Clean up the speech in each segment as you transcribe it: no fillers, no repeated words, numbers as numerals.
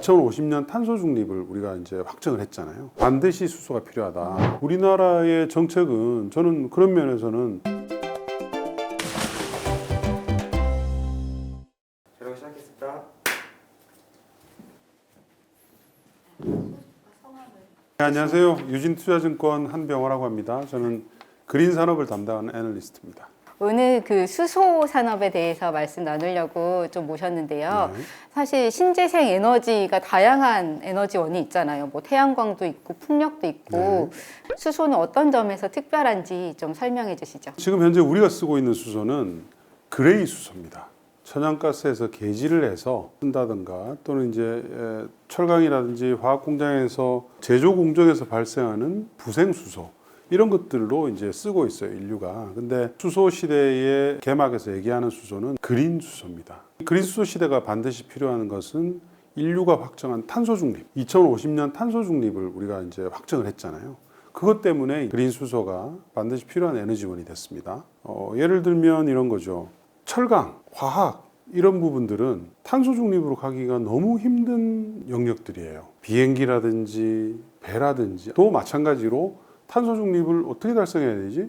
2050년 탄소 중립을 우리가 이제 확정을 했잖아요. 반드시 수소가 필요하다. 우리나라의 정책은 저는 그런 면에서는 촬영 시작했습니다. 네, 안녕하세요. 유진투자증권 한병호라고 합니다. 저는 그린 산업을 담당하는 애널리스트입니다. 오늘 그 수소 산업에 대해서 말씀 나누려고 좀 모셨는데요. 네. 사실 신재생 에너지가 다양한 에너지원이 있잖아요. 뭐 태양광도 있고 풍력도 있고 수소는 어떤 점에서 특별한지 좀 설명해 주시죠. 지금 현재 우리가 쓰고 있는 수소는 그레이 수소입니다. 천연가스에서 계지를 해서 쓴다든가 또는 이제 철강이라든지 화학 공장에서 제조 공정에서 발생하는 부생 수소 이런 것들로 이제 쓰고 있어요, 인류가. 근데 수소 시대의 개막에서 얘기하는 수소는 그린 수소입니다. 그린 수소 시대가 반드시 필요한 것은 인류가 확정한 탄소 중립, 2050년 탄소 중립을 우리가 이제 확정을 했잖아요. 그것 때문에 그린 수소가 반드시 필요한 에너지원이 됐습니다. 예를 들면 이런 거죠. 철강, 화학 이런 부분들은 탄소 중립으로 가기가 너무 힘든 영역들이에요. 비행기라든지 배라든지 또 마찬가지로 탄소 중립을 어떻게 달성해야 되지?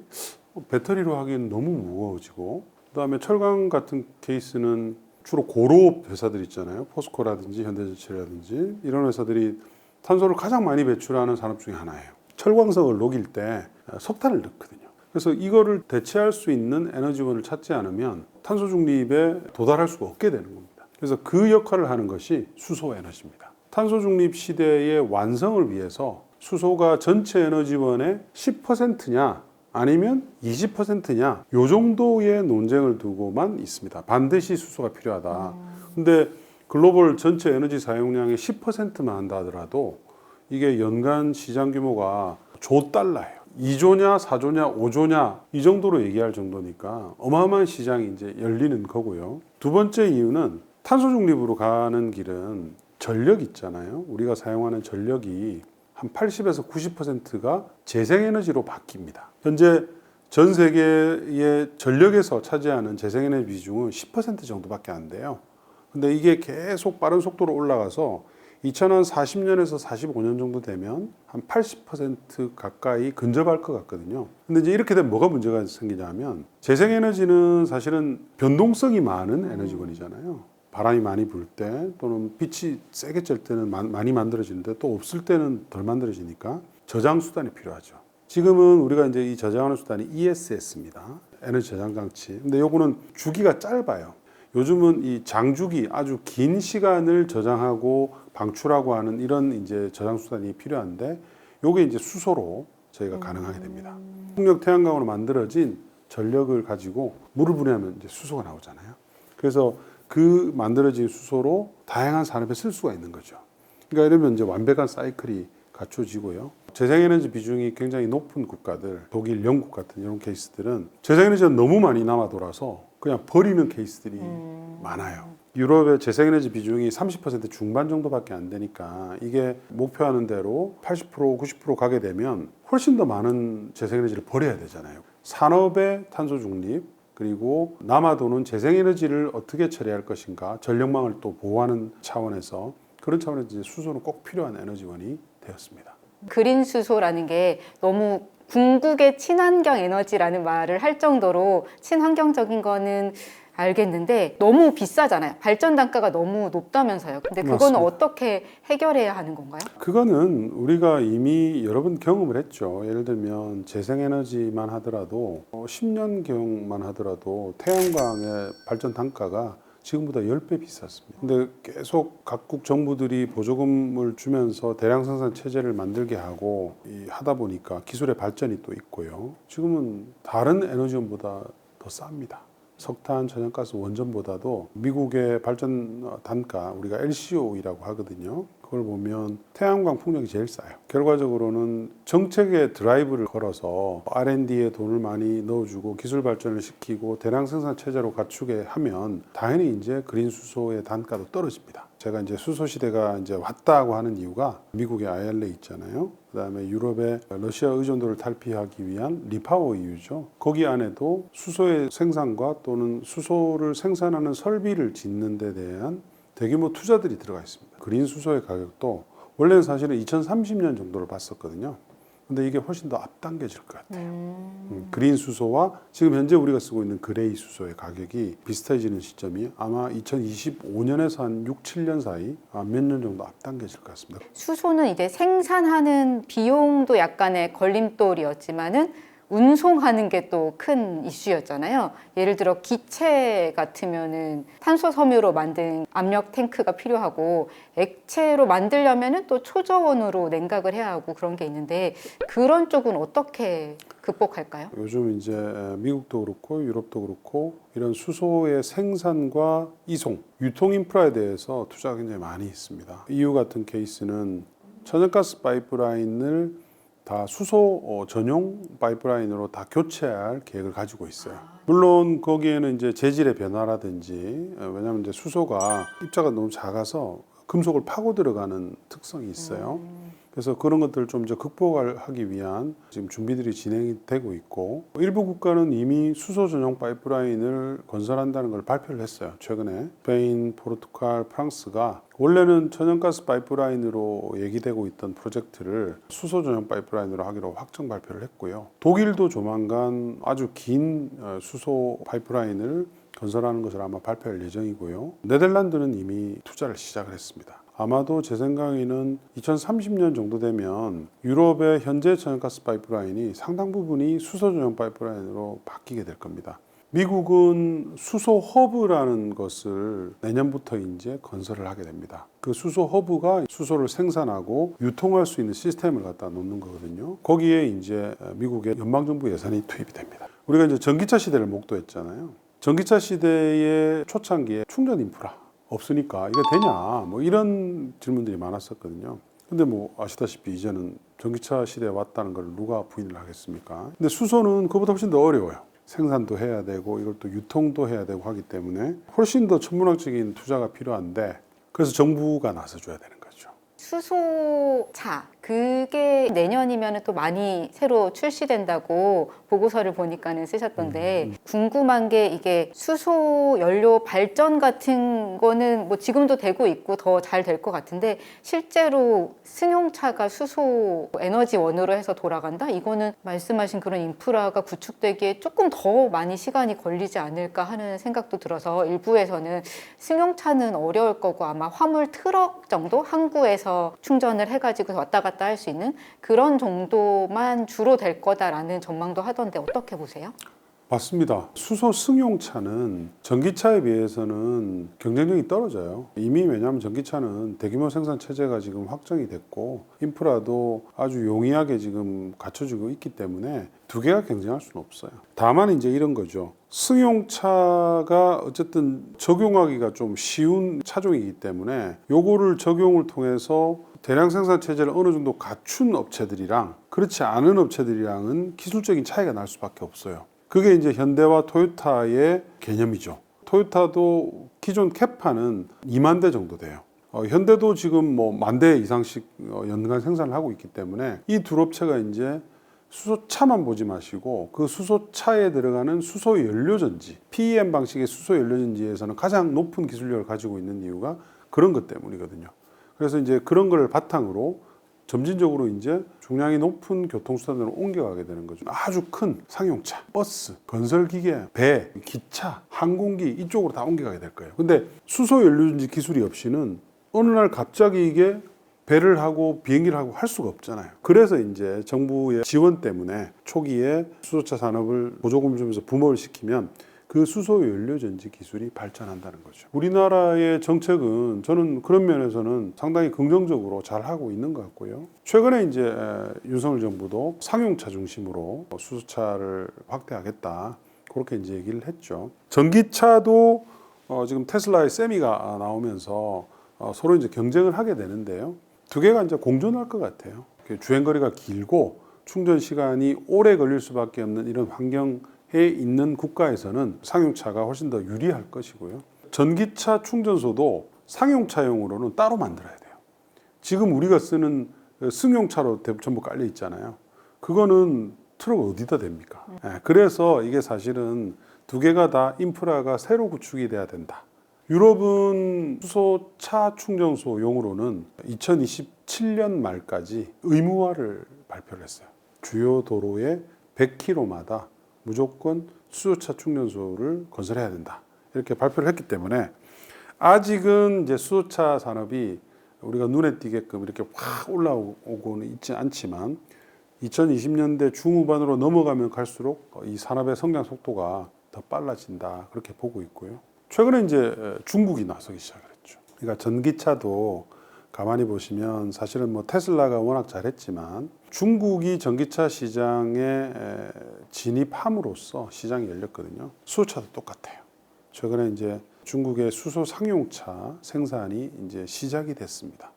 배터리로 하기엔 너무 무거워지고, 그다음에 철강 같은 케이스는 주로 고로업 회사들 있잖아요. 포스코라든지 현대제철이라든지 이런 회사들이 탄소를 가장 많이 배출하는 산업 중에 하나예요. 철광석을 녹일 때 석탄을 넣거든요. 그래서 이거를 대체할 수 있는 에너지원을 찾지 않으면 탄소 중립에 도달할 수가 없게 되는 겁니다. 그래서 그 역할을 하는 것이 수소 에너지입니다. 탄소 중립 시대의 완성을 위해서 수소가 전체 에너지원의 10%냐 아니면 20%냐 요 정도의 논쟁을 두고만 있습니다. 반드시 수소가 필요하다. 근데 글로벌 전체 에너지 사용량의 10%만 한다 하더라도 이게 연간 시장 규모가 조 달러예요. 2조냐 4조냐 5조냐 이 정도로 얘기할 정도니까 어마어마한 시장이 이제 열리는 거고요. 두 번째 이유는 탄소 중립으로 가는 길은 전력 있잖아요. 우리가 사용하는 전력이 한 80에서 90%가 재생에너지로 바뀝니다. 현재 전 세계의 전력에서 차지하는 재생에너지 비중은 10% 정도밖에 안 돼요. 근데 이게 계속 빠른 속도로 올라가서 2040년에서 45년 정도 되면 한 80% 가까이 근접할 것 같거든요. 근데 이제 이렇게 되면 뭐가 문제가 생기냐면 재생에너지는 사실은 변동성이 많은 에너지원이잖아요. 바람이 많이 불 때 또는 빛이 세게 쬐 때는 많이 만들어지는데 또 없을 때는 덜 만들어지니까 저장 수단이 필요하죠. 지금은 우리가 이제 이 저장하는 수단이 ESS입니다. 에너지 저장 장치. 근데 요거는 주기가 짧아요. 요즘은 이 장주기 아주 긴 시간을 저장하고 방출하고 하는 이런 이제 저장 수단이 필요한데 요게 이제 수소로 저희가 가능하게 됩니다. 풍력 태양광으로 만들어진 전력을 가지고 물을 분해하면 이제 수소가 나오잖아요. 그래서 그 만들어진 수소로 다양한 산업에 쓸 수가 있는 거죠. 그러니까 이러면 이제 완벽한 사이클이 갖춰지고요. 재생에너지 비중이 굉장히 높은 국가들, 독일, 영국 같은 이런 케이스들은 재생에너지가 너무 많이 남아 돌아서 그냥 버리는 케이스들이 많아요. 유럽의 재생에너지 비중이 30% 중반 정도밖에 안 되니까 이게 목표하는 대로 80%, 90% 가게 되면 훨씬 더 많은 재생에너지를 버려야 되잖아요. 산업의 탄소 중립, 그리고 남아도는 재생에너지를 어떻게 처리할 것인가, 전력망을 또 보호하는 차원에서 그런 차원에서 이제 수소는 꼭 필요한 에너지원이 되었습니다. 그린 수소라는 게 너무 궁극의 친환경 에너지라는 말을 할 정도로 친환경적인 거는 알겠는데 너무 비싸잖아요. 발전 단가가 너무 높다면서요. 근데 그거는 맞습니다. 어떻게 해결해야 하는 건가요? 그거는 우리가 이미 여러 번 경험을 했죠. 예를 들면 재생에너지만 하더라도 10년경만 하더라도 태양광의 발전 단가가 지금보다 10배 비쌌습니다. 근데 계속 각국 정부들이 보조금을 주면서 대량 생산 체제를 만들게 하고 하다 보니까 기술의 발전이 또 있고요. 지금은 다른 에너지원보다 더 쌉니다. 석탄, 천연가스 원전보다도 미국의 발전 단가, 우리가 LCOE라고 하거든요. 그걸 보면 태양광 풍력이 제일 싸요. 결과적으로는 정책의 드라이브를 걸어서 R&D에 돈을 많이 넣어주고 기술 발전을 시키고 대량 생산 체제로 갖추게 하면 당연히 이제 그린 수소의 단가도 떨어집니다. 제가 이제 수소 시대가 이제 왔다고 하는 이유가 미국의 IRA 있잖아요. 그다음에 유럽의 러시아 의존도를 탈피하기 위한 리파워 EU죠. 거기 안에도 수소의 생산과 또는 수소를 생산하는 설비를 짓는 데 대한 대규모 투자들이 들어가 있습니다. 그린 수소의 가격도 원래는 사실은 2030년 정도를 봤었거든요. 근데 이게 훨씬 더 앞당겨질 것 같아요. 그린 수소와 지금 현재 우리가 쓰고 있는 그레이 수소의 가격이 비슷해지는 시점이 아마 2025년에서 한 6, 7년 사이 몇 년 정도 앞당겨질 것 같습니다. 수소는 이제 생산하는 비용도 약간의 걸림돌이었지만은 운송하는 게 또 큰 이슈였잖아요. 예를 들어 기체 같으면은 탄소 섬유로 만든 압력 탱크가 필요하고 액체로 만들려면은 또 초저온으로 냉각을 해야 하고 그런 게 있는데 그런 쪽은 어떻게 극복할까요? 요즘 이제 미국도 그렇고 유럽도 그렇고 이런 수소의 생산과 이송, 유통 인프라에 대해서 투자가 굉장히 많이 있습니다. EU 같은 케이스는 천연가스 파이프라인을 다 수소 전용 파이프라인으로 다 교체할 계획을 가지고 있어요. 물론 거기에는 이제 재질의 변화라든지 왜냐하면 이제 수소가 입자가 너무 작아서 금속을 파고 들어가는 특성이 있어요. 그래서 그런 것들을 좀 이제 극복하기 위한 지금 준비들이 진행이 되고 있고 일부 국가는 이미 수소 전용 파이프라인을 건설한다는 걸 발표를 했어요. 최근에 스페인, 포르투갈, 프랑스가 원래는 천연가스 파이프라인으로 얘기되고 있던 프로젝트를 수소 전용 파이프라인으로 하기로 확정 발표를 했고요. 독일도 조만간 아주 긴 수소 파이프라인을 건설하는 것을 아마 발표할 예정이고요. 네덜란드는 이미 투자를 시작을 했습니다. 아마도 제 생각에는 2030년 정도 되면 유럽의 현재 천연가스 파이프라인이 상당 부분이 수소 전용 파이프라인으로 바뀌게 될 겁니다. 미국은 수소 허브라는 것을 내년부터 이제 건설을 하게 됩니다. 그 수소 허브가 수소를 생산하고 유통할 수 있는 시스템을 갖다 놓는 거거든요. 거기에 이제 미국의 연방정부 예산이 투입이 됩니다. 우리가 이제 전기차 시대를 목도했잖아요. 전기차 시대의 초창기에 충전 인프라 없으니까 이게 되냐 뭐 이런 질문들이 많았었거든요. 근데 뭐 아시다시피 이제는 전기차 시대에 왔다는 걸 누가 부인을 하겠습니까? 근데 수소는 그보다 훨씬 더 어려워요. 생산도 해야 되고 이걸 또 유통도 해야 되고 하기 때문에 훨씬 더 천문학적인 투자가 필요한데 그래서 정부가 나서줘야 되는 거죠. 수소차 그게 내년이면 또 많이 새로 출시된다고 보고서를 보니까는 쓰셨던데 궁금한 게 이게 수소 연료 발전 같은 거는 뭐 지금도 되고 있고 더 잘 될 것 같은데 실제로 승용차가 수소 에너지원으로 해서 돌아간다? 이거는 말씀하신 그런 인프라가 구축되기에 조금 더 많이 시간이 걸리지 않을까 하는 생각도 들어서 일부에서는 승용차는 어려울 거고 아마 화물 트럭 정도 항구에서 충전을 해가지고 왔다 갔다 할 수 있는 그런 정도만 주로 될 거다라는 전망도 하던데 어떻게 보세요? 맞습니다. 수소 승용차는 전기차에 비해서는 경쟁력이 떨어져요. 이미 왜냐하면 전기차는 대규모 생산 체제가 지금 확정이 됐고 인프라도 아주 용이하게 지금 갖춰지고 있기 때문에 두 개가 경쟁할 수는 없어요. 다만 이제 이런 거죠. 승용차가 어쨌든 적용하기가 좀 쉬운 차종이기 때문에 요거를 적용을 통해서 대량 생산 체제를 어느 정도 갖춘 업체들이랑 그렇지 않은 업체들이랑은 기술적인 차이가 날 수밖에 없어요. 그게 이제 현대와 토요타의 개념이죠. 토요타도 기존 캐파는 2만 대 정도 돼요. 현대도 지금 뭐 10,000대 이상씩 연간 생산을 하고 있기 때문에 이 두 업체가 이제 수소차만 보지 마시고 그 수소차에 들어가는 수소 연료전지, PEM 방식의 수소 연료전지에서는 가장 높은 기술력을 가지고 있는 이유가 그런 것 때문이거든요. 그래서 이제 그런 걸 바탕으로 점진적으로 이제 중량이 높은 교통수단으로 옮겨가게 되는 거죠. 아주 큰 상용차, 버스, 건설기계, 배, 기차, 항공기 이쪽으로 다 옮겨가게 될 거예요. 근데 수소 연료전지 기술이 없이는 어느 날 갑자기 이게 배를 하고 비행기를 하고 할 수가 없잖아요. 그래서 이제 정부의 지원 때문에 초기에 수소차 산업을 보조금을 주면서 붐업을 시키면 그 수소 연료 전지 기술이 발전한다는 거죠. 우리나라의 정책은 저는 그런 면에서는 상당히 긍정적으로 잘 하고 있는 것 같고요. 최근에 이제 윤석열 정부도 상용차 중심으로 수소차를 확대하겠다. 그렇게 이제 얘기를 했죠. 전기차도 지금 테슬라의 세미가 나오면서 서로 이제 경쟁을 하게 되는데요. 두 개가 이제 공존할 것 같아요. 주행 거리가 길고 충전 시간이 오래 걸릴 수밖에 없는 이런 환경에 있는 국가에서는 상용차가 훨씬 더 유리할 것이고요. 전기차 충전소도 상용차용으로는 따로 만들어야 돼요. 지금 우리가 쓰는 승용차로 전부 깔려 있잖아요. 그거는 트럭 어디다 댑니까? 그래서 이게 사실은 두 개가 다 인프라가 새로 구축이 돼야 된다. 유럽은 수소차 충전소용으로는 2027년 말까지 의무화를 발표를 했어요. 주요 도로의 100km마다 무조건 수소차 충전소를 건설해야 된다. 이렇게 발표를 했기 때문에 아직은 이제 수소차 산업이 우리가 눈에 띄게끔 이렇게 확 올라오고는 있지 않지만 2020년대 중후반으로 넘어가면 갈수록 이 산업의 성장 속도가 더 빨라진다. 그렇게 보고 있고요. 최근에 이제 중국이 나서기 시작했죠. 그러니까 전기차도 가만히 보시면 사실은 뭐 테슬라가 워낙 잘했지만 중국이 전기차 시장에 진입함으로써 시장이 열렸거든요. 수소차도 똑같아요. 최근에 이제 중국의 수소 상용차 생산이 이제 시작이 됐습니다.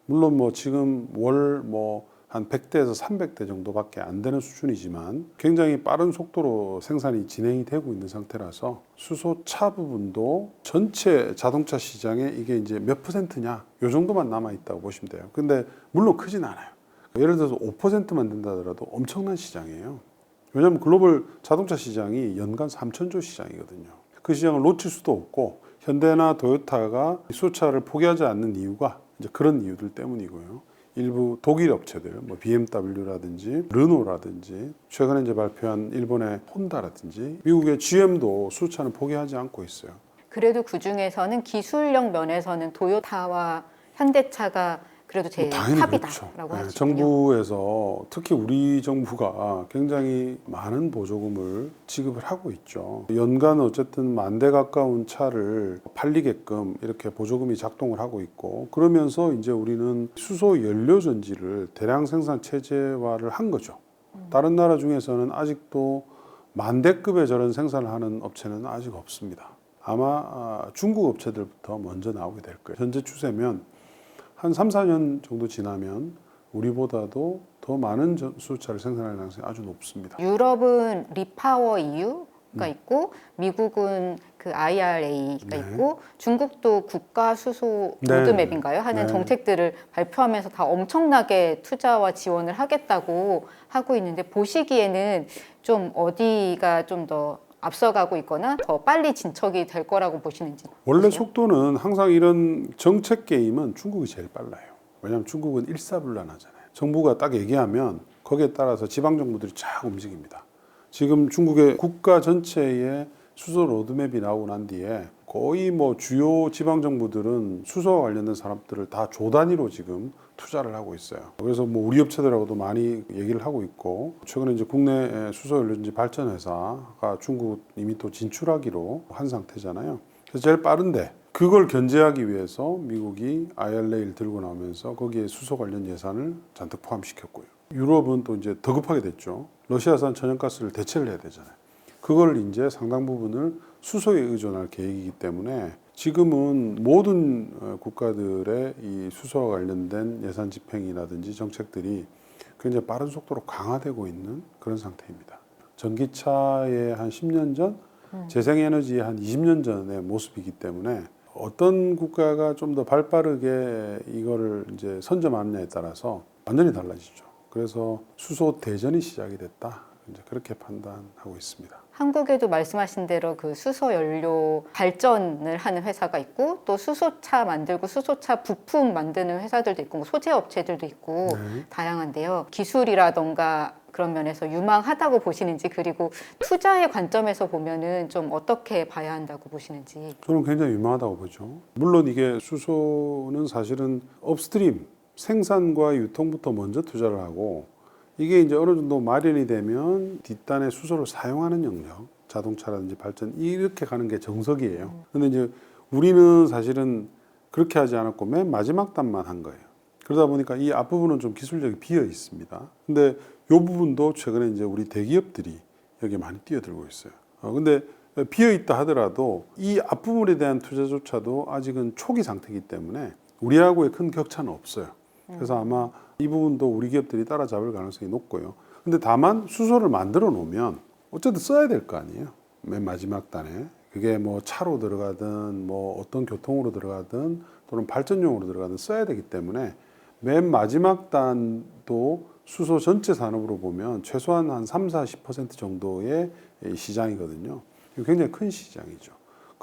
물론 뭐 지금 월 뭐 한 100대에서 300대 정도밖에 안 되는 수준이지만 굉장히 빠른 속도로 생산이 진행이 되고 있는 상태라서 수소차 부분도 전체 자동차 시장에 이게 이제 몇 %냐 요 정도만 남아 있다고 보시면 돼요. 근데 물론 크진 않아요. 예를 들어서 5%만 된다 하더라도 엄청난 시장이에요. 왜냐하면 글로벌 자동차 시장이 연간 3천조 시장이거든요. 그 시장을 놓칠 수도 없고 현대나 도요타가 수소차를 포기하지 않는 이유가 이제 그런 이유들 때문이고요. 일부 독일 업체들, 뭐 BMW라든지 르노라든지 최근에 이제 발표한 일본의 혼다라든지 미국의 GM도 수소차는 포기하지 않고 있어요. 그래도 그 중에서는 기술력 면에서는 도요타와 현대차가 그래도 제일 당연히 탑이다라고 그렇죠. 하시군요. 정부에서 특히 우리 정부가 굉장히 많은 보조금을 지급을 하고 있죠. 연간 어쨌든 10,000대 가까운 차를 팔리게끔 이렇게 보조금이 작동을 하고 있고 그러면서 이제 우리는 수소 연료 전지를 대량 생산 체제화를 한 거죠. 다른 나라 중에서는 아직도 10,000대급의 저런 생산을 하는 업체는 아직 없습니다. 아마 중국 업체들부터 먼저 나오게 될 거예요. 현재 추세면 한 3, 4년 정도 지나면 우리보다도 더 많은 수소차를 생산할 가능성이 아주 높습니다. 유럽은 리파워 EU가 있고 미국은 그 IRA가 네. 있고 중국도 국가 수소 네. 로드맵인가요? 하는 네. 정책들을 발표하면서 다 엄청나게 투자와 지원을 하겠다고 하고 있는데 보시기에는 좀 어디가 좀 더 앞서가고 있거나 더 빨리 진척이 될 거라고 보시는지. 원래 보세요. 속도는 항상 이런 정책 게임은 중국이 제일 빨라요. 왜냐하면 중국은 일사불란하잖아요. 정부가 딱 얘기하면 거기에 따라서 지방 정부들이 쫙 움직입니다. 지금 중국의 국가 전체의 수소 로드맵이 나오고 난 뒤에 거의 뭐 주요 지방 정부들은 수소와 관련된 산업들을 다 조 단위로 지금 투자를 하고 있어요. 그래서 뭐 우리 업체들하고도 많이 얘기를 하고 있고 최근에 이제 국내 수소 연료전지 발전 회사가 중국 이미 또 진출하기로 한 상태잖아요. 그래서 제일 빠른데 그걸 견제하기 위해서 미국이 IRA를 들고 나오면서 거기에 수소 관련 예산을 잔뜩 포함시켰고요. 유럽은 또 이제 더 급하게 됐죠. 러시아산 천연가스를 대체를 해야 되잖아요. 그걸 이제 상당 부분을 수소에 의존할 계획이기 때문에 지금은 모든 국가들의 이 수소와 관련된 예산 집행이라든지 정책들이 굉장히 빠른 속도로 강화되고 있는 그런 상태입니다. 전기차의 한 10년 전, 재생에너지의 한 20년 전의 모습이기 때문에 어떤 국가가 좀 더 발빠르게 이거를 이제 선점하느냐에 따라서 완전히 달라지죠. 그래서 수소 대전이 시작이 됐다. 이제 그렇게 판단하고 있습니다. 한국에도 말씀하신 대로 그 수소 연료 발전을 하는 회사가 있고 또 수소차 만들고 수소차 부품 만드는 회사들도 있고 뭐 소재 업체들도 있고 다양한데요. 기술이라던가 그런 면에서 유망하다고 보시는지 그리고 투자의 관점에서 보면은 좀 어떻게 봐야 한다고 보시는지. 저는 굉장히 유망하다고 보죠. 물론 이게 수소는 사실은 업스트림 생산과 유통부터 먼저 투자를 하고 이게 이제 어느 정도 마련이 되면 뒷단에 수소를 사용하는 영역, 자동차라든지 발전 이렇게 가는 게 정석이에요. 근데 이제 우리는 사실은 그렇게 하지 않았고 맨 마지막 단만 한 거예요. 그러다 보니까 이 앞부분은 좀 기술력이 비어 있습니다. 근데 이 부분도 최근에 이제 우리 대기업들이 여기 많이 뛰어들고 있어요. 근데 비어 있다 하더라도 이 앞부분에 대한 투자조차도 아직은 초기 상태이기 때문에 우리하고의 큰 격차는 없어요. 그래서 아마 이 부분도 우리 기업들이 따라잡을 가능성이 높고요. 근데 다만 수소를 만들어 놓으면 어쨌든 써야 될 거 아니에요. 맨 마지막 단에. 그게 뭐 차로 들어가든 뭐 어떤 교통으로 들어가든 또는 발전용으로 들어가든 써야 되기 때문에 맨 마지막 단도 수소 전체 산업으로 보면 최소한 한 30, 40% 정도의 시장이거든요. 굉장히 큰 시장이죠.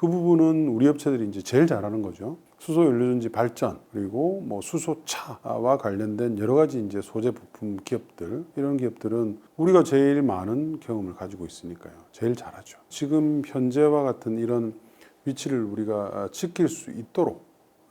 그 부분은 우리 업체들이 이제 제일 잘하는 거죠. 수소 연료전지 발전 그리고 뭐 수소차와 관련된 여러 가지 이제 소재 부품 기업들 이런 기업들은 우리가 제일 많은 경험을 가지고 있으니까요. 제일 잘하죠. 지금 현재와 같은 이런 위치를 우리가 지킬 수 있도록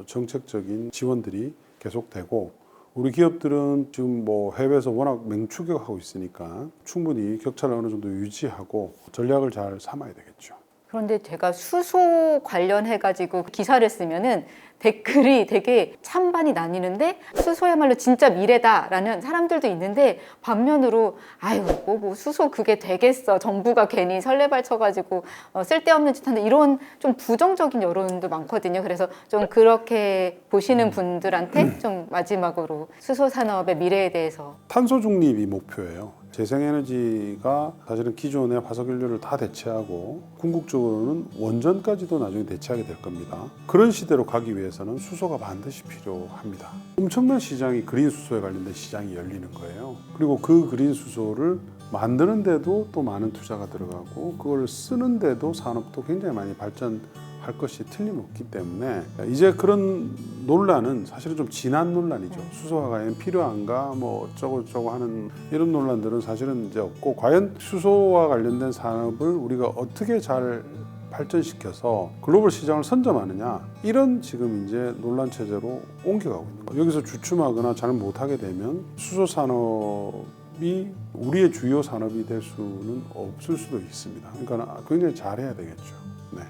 정책적인 지원들이 계속되고 우리 기업들은 지금 뭐 해외에서 워낙 맹추격하고 있으니까 충분히 격차를 어느 정도 유지하고 전략을 잘 삼아야 되겠죠. 그런데 제가 수소 관련해가지고 기사를 쓰면은 댓글이 되게 찬반이 나뉘는데 수소야말로 진짜 미래다라는 사람들도 있는데 반면으로 아유 뭐 수소 그게 되겠어 정부가 괜히 설레발 쳐가지고 쓸데없는 짓 하는데 이런 좀 부정적인 여론도 많거든요. 그래서 좀 그렇게 보시는 분들한테 좀 마지막으로 수소 산업의 미래에 대해서 탄소 중립이 목표예요. 재생에너지가 사실은 기존의 화석연료를 다 대체하고 궁극적으로는 원전까지도 나중에 대체하게 될 겁니다. 그런 시대로 가기 위해서는 수소가 반드시 필요합니다. 엄청난 시장이 그린 수소에 관련된 시장이 열리는 거예요. 그리고 그 그린 수소를 만드는데도 또 많은 투자가 들어가고 그걸 쓰는데도 산업도 굉장히 많이 발전할 것이 틀림없기 때문에 이제 그런 논란은 사실은 좀 지난 논란이죠. 수소가 과연 필요한가 뭐 어쩌고 하는 이런 논란들은 사실은 이제 없고 과연 수소와 관련된 산업을 우리가 어떻게 잘 발전시켜서 글로벌 시장을 선점하느냐 이런 지금 이제 논란 체제로 옮겨가고 있는 거예요. 여기서 주춤하거나 잘 못하게 되면 수소 산업이 우리의 주요 산업이 될 수는 없을 수도 있습니다. 그러니까 굉장히 잘해야 되겠죠. 네.